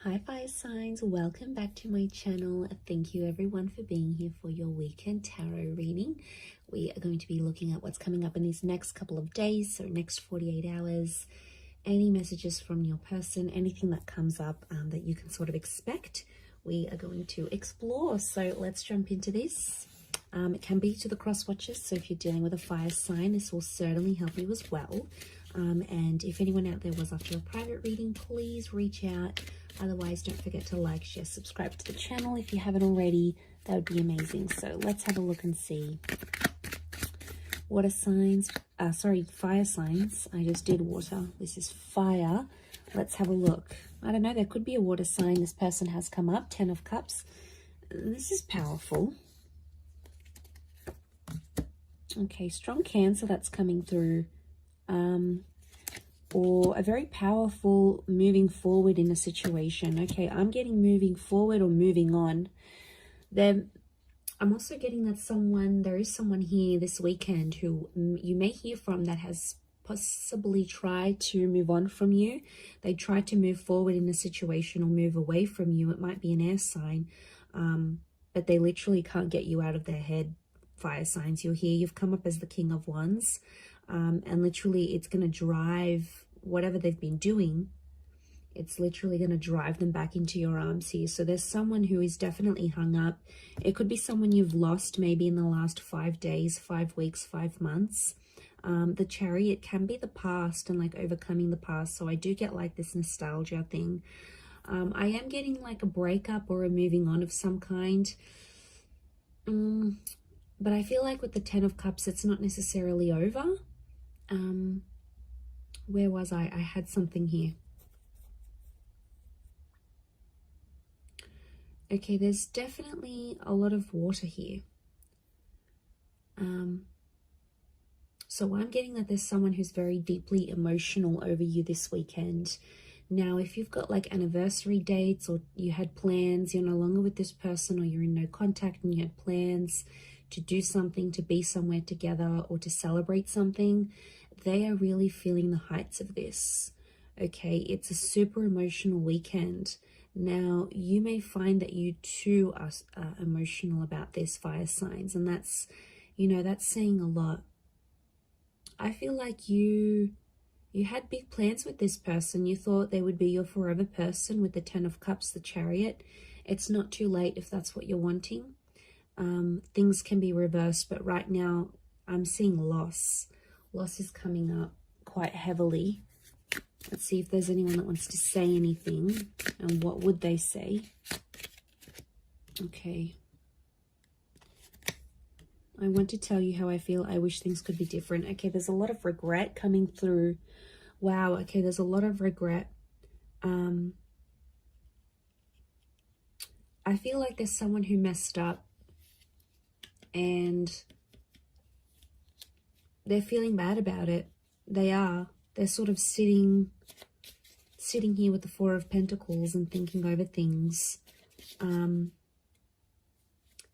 Hi fire signs, welcome back to my channel. Thank you everyone for being here for your weekend tarot reading. We are going to be looking at what's coming up in these next couple of days, so next 48 hours. Any messages from your person, anything that comes up that you can sort of expect, we are going to explore. So let's jump into this. It can be to the cross watchers, so if you're dealing with a fire sign, this will certainly help you as well. And if anyone out there was after a private reading, please reach out. Otherwise, don't forget to like, share, subscribe to the channel if you haven't already. That would be amazing. So let's have a look and see. Water signs, fire signs. I just did water. This is fire. Let's have a look. I don't know, there could be a water sign. This person has come up, 10 of Cups. This is powerful. Okay, strong Cancer that's coming through. Or a very powerful moving forward in a situation. Okay, I'm getting moving forward or moving on. Then I'm also getting that there is someone here this weekend who you may hear from that has possibly tried to move on from you. They tried to move forward in a situation or move away from you. It might be an air sign, but they literally can't get you out of their head. Fire signs, you're here. You've come up as the King of Wands. And literally it's going to drive whatever they've been doing. It's literally going to drive them back into your arms here. So there's someone who is definitely hung up. It could be someone you've lost maybe in the last 5 days, 5 weeks, 5 months. The Chariot can be the past and like overcoming the past. So I do get like this nostalgia thing. I am getting like a breakup or a moving on of some kind. But I feel like with the 10 of Cups, it's not necessarily over. Where was I? I had something here. Okay, there's definitely a lot of water here. So I'm getting that there's someone who's very deeply emotional over you this weekend. Now, if you've got like anniversary dates or you had plans, you're no longer with this person, or you're in no contact and you had plans to do something, to be somewhere together, or to celebrate something, they are really feeling the heights of this. Okay, it's a super emotional weekend. Now, you may find that you too are emotional about this, fire signs, and that's, you know, that's saying a lot. I feel like you had big plans with this person. You thought they would be your forever person with the 10 of Cups, the Chariot. It's not too late if that's what you're wanting. Things can be reversed, but right now I'm seeing loss. Loss is coming up quite heavily. Let's see if there's anyone that wants to say anything, and what would they say? Okay. I want to tell you how I feel. I wish things could be different. Okay, there's a lot of regret coming through. Wow, okay, there's a lot of regret. I feel like there's someone who messed up and they're feeling bad about it. They are. They're sort of sitting here with the 4 of Pentacles and thinking over things.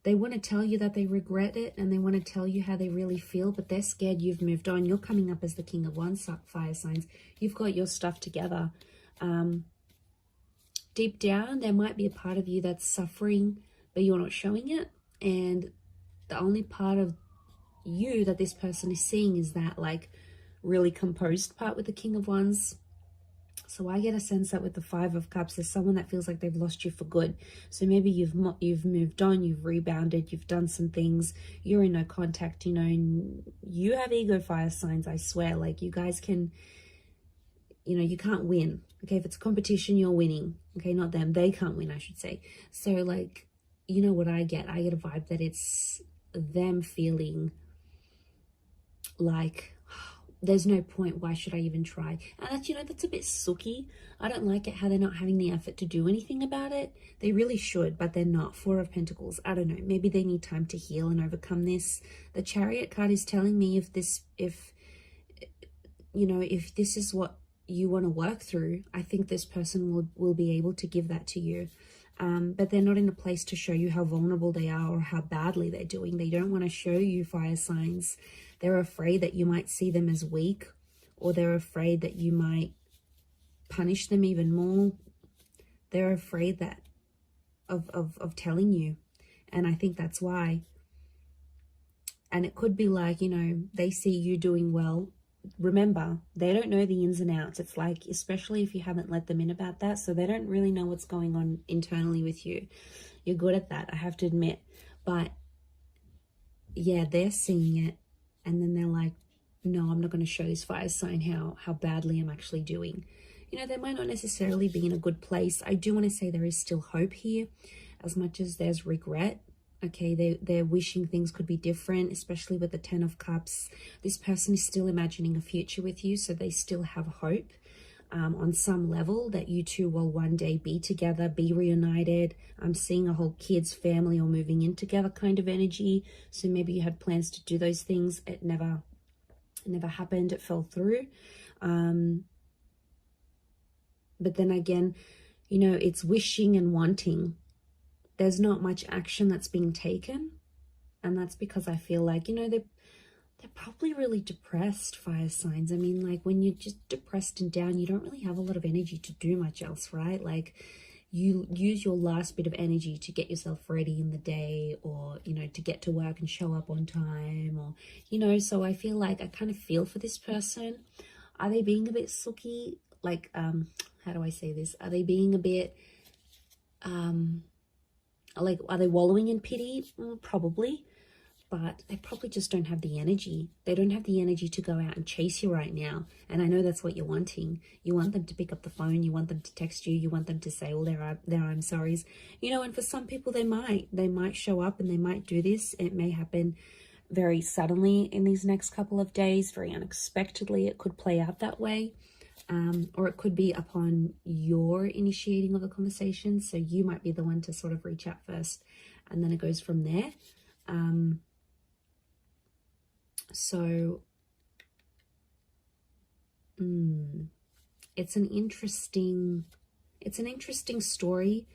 They want to tell you that they regret it and they want to tell you how they really feel, but they're scared you've moved on. You're coming up as the King of Wands, fire signs. You've got your stuff together. Deep down, there might be a part of you that's suffering, but you're not showing it. And the only part of you that this person is seeing is that like really composed part with the King of Wands. So I get a sense that with the 5 of Cups, there's someone that feels like they've lost you for good. So maybe you've moved on, you've rebounded, you've done some things, you're in no contact, you know, and you have ego, fire signs, I swear. Like you guys can, you know, you can't win. Okay, if it's a competition, you're winning. Okay, not them. They can't win, I should say. So like, you know what I get? I get a vibe that it's them feeling like there's no point, why should I even try? And that's, you know, that's a bit sooky. I don't like it how they're not having the effort to do anything about it. They really should, but they're not. 4 of Pentacles, I don't know, maybe they need time to heal and overcome this. The Chariot card is telling me if this is what you want to work through, I think this person will be able to give that to you. But they're not in a place to show you how vulnerable they are or how badly they're doing. They don't want to show you, fire signs. They're afraid that you might see them as weak, or they're afraid that you might punish them even more. They're afraid that of telling you. And I think that's why. And it could be like, you know, they see you doing well. Remember, they don't know the ins and outs. It's like, especially if you haven't let them in about that, so they don't really know what's going on internally with you. You're good at that, I have to admit. But yeah, they're seeing it, and then they're like, no, I'm not going to show this fire sign how badly I'm actually doing. You know, they might not necessarily be in a good place. I do want to say there is still hope here, as much as there's regret. Okay, they're wishing things could be different, especially with the 10 of Cups. This person is still imagining a future with you, so they still have hope on some level that you two will one day be together, be reunited. I'm seeing a whole kids, family, or moving in together kind of energy. So maybe you had plans to do those things. It never happened. It fell through. But then again, you know, it's wishing and wanting. There's not much action that's being taken, and that's because I feel like, you know, they're probably really depressed, fire signs. I mean, like, when you're just depressed and down, you don't really have a lot of energy to do much else, right? Like, you use your last bit of energy to get yourself ready in the day, or, you know, to get to work and show up on time, or, you know. So I feel like I kind of feel for this person. Are they being a bit sooky? Like, how do I say this? Are they being a bit like, are they wallowing in pity? Probably, but they probably just don't have the energy. They don't have the energy to go out and chase you right now. And I know that's what you're wanting. You want them to pick up the phone. You want them to text you. You want them to say all their I'm sorries. You know, and for some people, they might show up and they might do this. It may happen very suddenly in these next couple of days, very unexpectedly. It could play out that way. Or it could be upon your initiating of the conversation. So you might be the one to sort of reach out first, and then it goes from there. So it's an interesting story,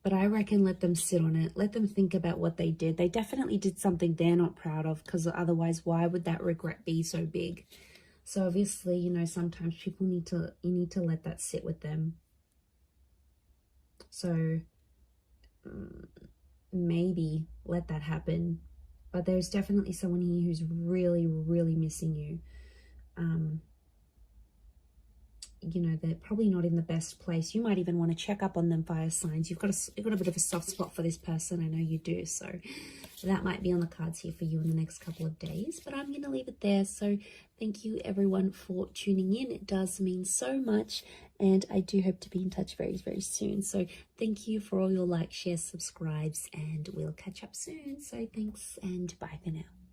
but I reckon let them sit on it. Let them think about what they did. They definitely did something they're not proud of, because otherwise, why would that regret be so big? So obviously, you know, sometimes people need to let that sit with them. So maybe let that happen. But there's definitely someone here who's really, really missing you. You know, they're probably not in the best place. You might even want to check up on them, fire signs. You've got a bit of a soft spot for this person. I know you do. So that might be on the cards here for you in the next couple of days. But I'm going to leave it there. So thank you, everyone, for tuning in. It does mean so much. And I do hope to be in touch very, very soon. So thank you for all your likes, shares, subscribes. And we'll catch up soon. So thanks, and bye for now.